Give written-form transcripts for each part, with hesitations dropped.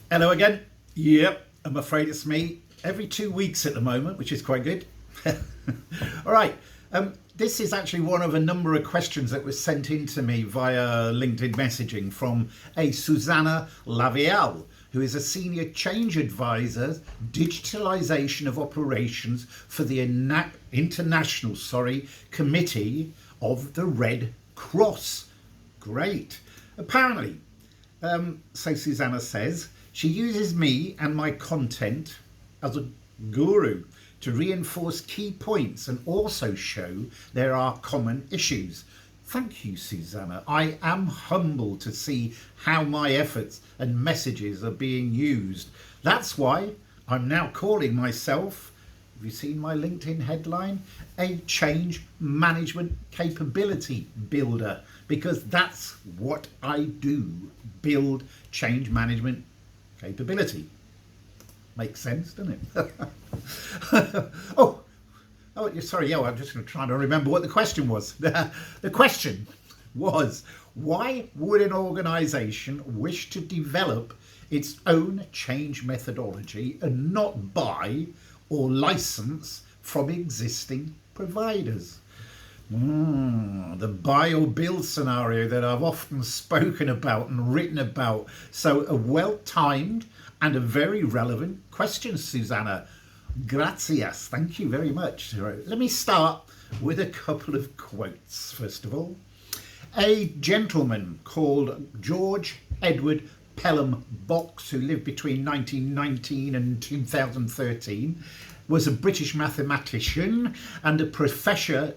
Hello again. Yep, I'm afraid it's me every 2 weeks at the moment, which is quite good. All right. This is actually one of a number of questions that was sent in to me via LinkedIn messaging from a Susanna Lavialle, who is a senior change advisor, digitalization of operations for the international committee of the Red Cross. Great. Apparently, so Susanna says, she uses me and my content as a guru to reinforce key points and also show there are common issues. Thank you, Susanna. I am humbled to see how my efforts and messages are being used. That's why I'm now calling myself, have you seen my LinkedIn headline? A change management capability builder, because that's what I do, build change management capability. Makes sense, doesn't it? oh, sorry, I'm just trying to remember what the question was. The question was, why would an organisation wish to develop its own change methodology and not buy or license from existing providers? The buy or build scenario that I've often spoken about and written about. So a well-timed and a very relevant question, Susanna. Gracias. Thank you very much. Let me start with a couple of quotes, first of all. A gentleman called George Edward Pelham Box, who lived between 1919 and 2013, was a British mathematician and a professor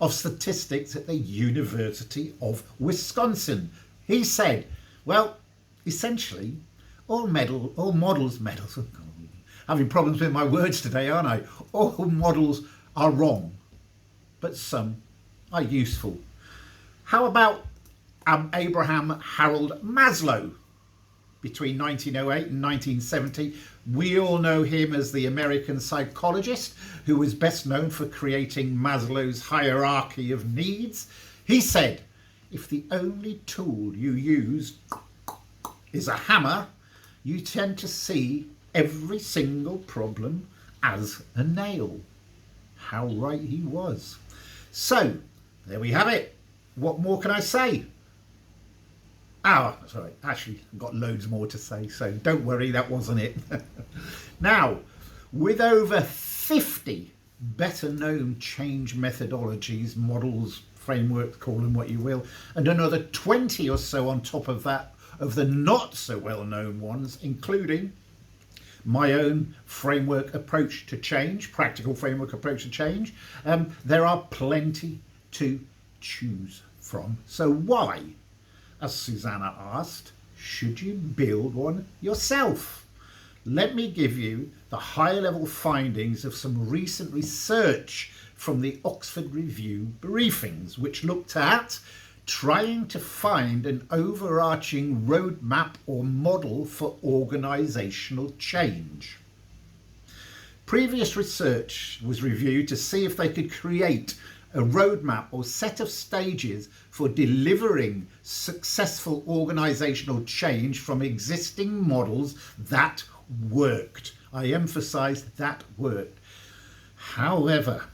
of statistics at the University of Wisconsin. He said, well, essentially, all models, having problems with my words today, aren't I? All models are wrong, but some are useful. How about Abraham Harold Maslow? Between 1908 and 1970, we all know him as the American psychologist who was best known for creating Maslow's hierarchy of needs. He said, if the only tool you use is a hammer, you tend to see every single problem as a nail. How right he was. So, there we have it. What more can I say? Sorry, actually, I've got loads more to say, so don't worry, that wasn't it. Now, with over 50 better known change methodologies, models, frameworks, call them what you will, and another 20 or so on top of that, of the not so well known ones, including my own framework approach to change, practical framework approach to change, there are plenty to choose from. So why, as Susanna asked, should you build one yourself? Let me give you the high-level findings of some recent research from the Oxford Review briefings, which looked at trying to find an overarching roadmap or model for organisational change. Previous research was reviewed to see if they could create a roadmap or set of stages for delivering successful organisational change from existing models that worked. I emphasise that worked. However,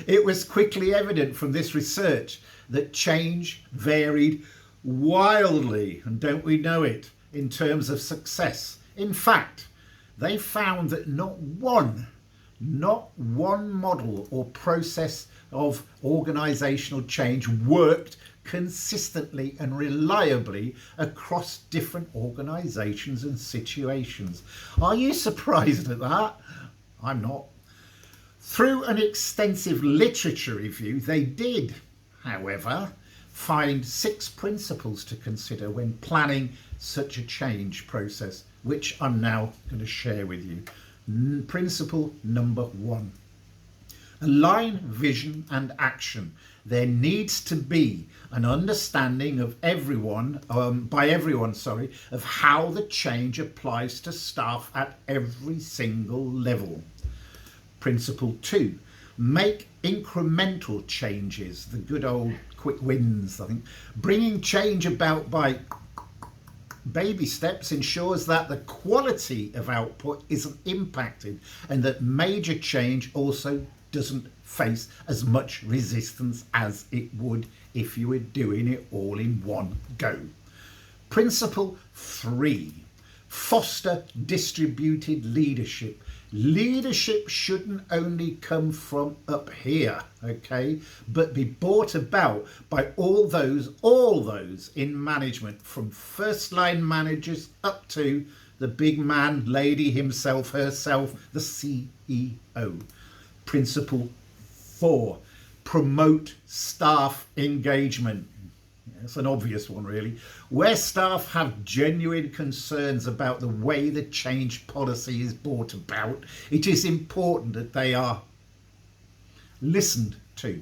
it was quickly evident from this research that change varied wildly, and don't we know it, in terms of success. In fact, they found that not one model or process of organisational change worked consistently and reliably across different organisations and situations. Are you surprised at that? I'm not. Through an extensive literature review, they did, however, find 6 principles to consider when planning such a change process, which I'm now going to share with you. Principle number 1. Align vision and action. There needs to be an understanding of by everyone, of how the change applies to staff at every single level. Principle 2. Make incremental changes, the good old quick wins, I think. Bringing change about by baby steps ensures that the quality of output isn't impacted and that major change also doesn't face as much resistance as it would if you were doing it all in one go. Principle 3, foster distributed leadership. Leadership shouldn't only come from up here, okay, but be brought about by all those in management, from first line managers up to the big man, lady himself, herself, the CEO. Principle 4, promote staff engagement. It's an obvious one, really. Where staff have genuine concerns about the way the change policy is brought about, it is important that they are listened to.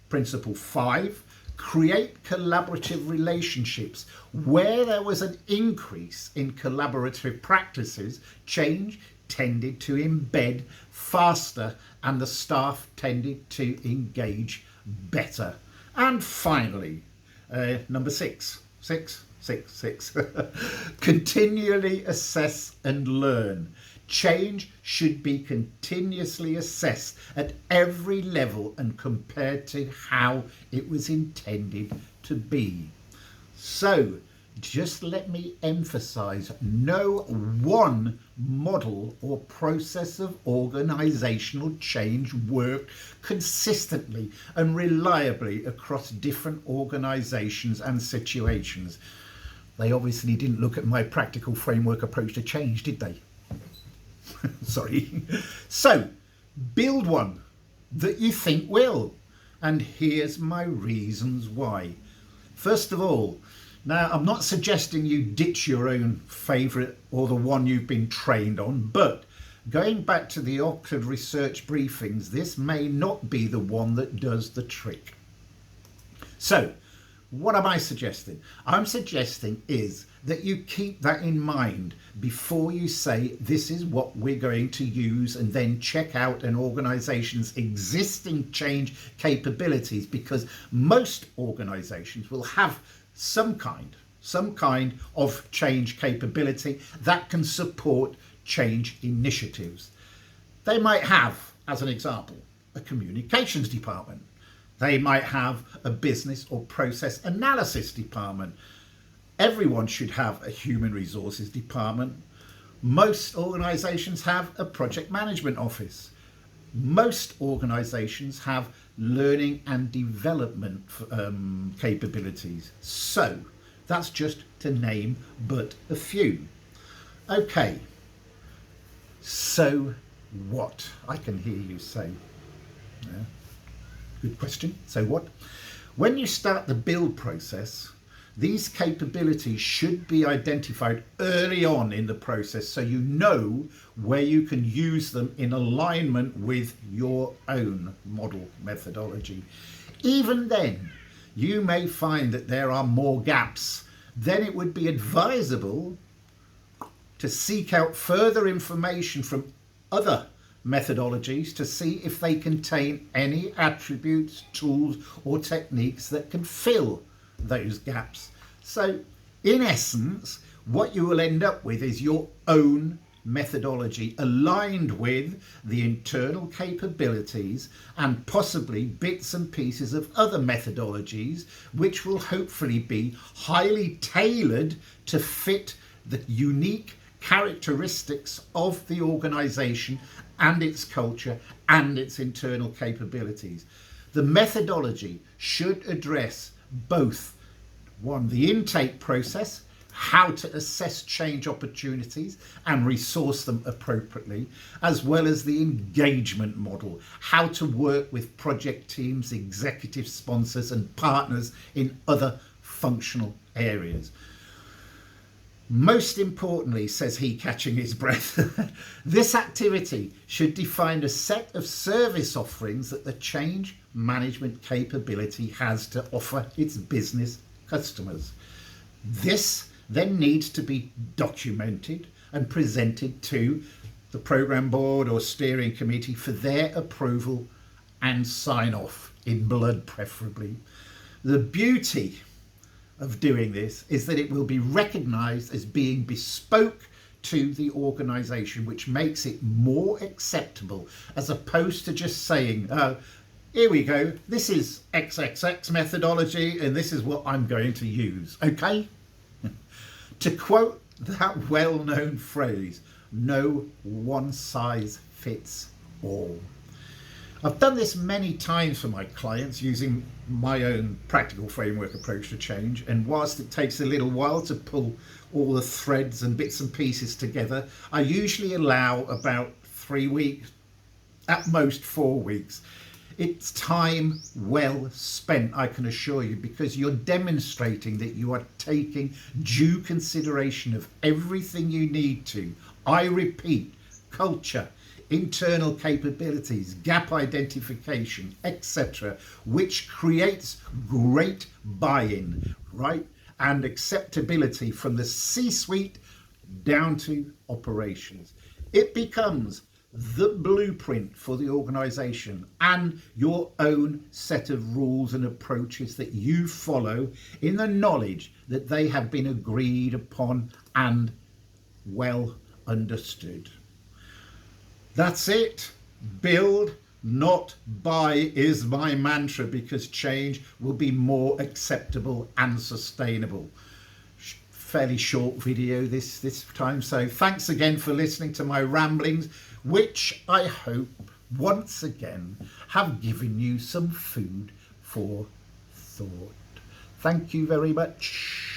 Principle 5, create collaborative relationships. Where there was an increase in collaborative practices, change tended to embed faster and the staff tended to engage better. And finally, number 6, continually assess and learn. Change should be continuously assessed at every level and compared to how it was intended to be. So, just let me emphasize, no one model or process of organizational change worked consistently and reliably across different organizations and situations. They obviously didn't look at my practical framework approach to change, did they? Sorry. So, build one that you think will. And here's my reasons why. First of all, now, I'm not suggesting you ditch your own favourite or the one you've been trained on, but going back to the Oxford research briefings, this may not be the one that does the trick. So, what am I suggesting? I'm suggesting is that you keep that in mind before you say this is what we're going to use and then check out an organisation's existing change capabilities, because most organisations will have some kind of change capability that can support change initiatives. They might have, as an example, a communications department. They might have a business or process analysis department. Everyone should have a human resources department. Most organisations have a project management office. Most organisations have learning and development capabilities. So that's just to name but a few. Okay, so what? I can hear you say. Yeah. Good question. So what? When you start the build process, these capabilities should be identified early on in the process so you know where you can use them in alignment with your own model methodology. Even then, you may find that there are more gaps. Then it would be advisable to seek out further information from other methodologies to see if they contain any attributes, tools, or techniques that can fill those gaps. So, in essence, what you will end up with is your own methodology aligned with the internal capabilities and possibly bits and pieces of other methodologies, which will hopefully be highly tailored to fit the unique characteristics of the organisation and its culture and its internal capabilities. The methodology should address both, one, the intake process, how to assess change opportunities and resource them appropriately, as well as the engagement model, how to work with project teams, executive sponsors and partners in other functional areas. Most importantly, says he, catching his breath, this activity should define a set of service offerings that the change management capability has to offer its business customers. This then needs to be documented and presented to the programme board or steering committee for their approval and sign off, in blood preferably. The beauty of doing this is that it will be recognised as being bespoke to the organisation, which makes it more acceptable, as opposed to just saying, here we go, this is XXX methodology and this is what I'm going to use, okay? To quote that well-known phrase, no one size fits all. I've done this many times for my clients using my own practical framework approach to change, and whilst it takes a little while to pull all the threads and bits and pieces together, I usually allow about 3 weeks, at most 4 weeks. It's time well spent, I can assure you, because you're demonstrating that you are taking due consideration of everything you need to. I repeat, culture, internal capabilities, gap identification, etc., which creates great buy-in, right, and acceptability from the C-suite down to operations. It becomes the blueprint for the organisation and your own set of rules and approaches that you follow, in the knowledge that they have been agreed upon and well understood. That's it. Build, not buy is my mantra, because change will be more acceptable and sustainable. Fairly short video this time, so thanks again for listening to my ramblings, which I hope once again have given you some food for thought. Thank you very much.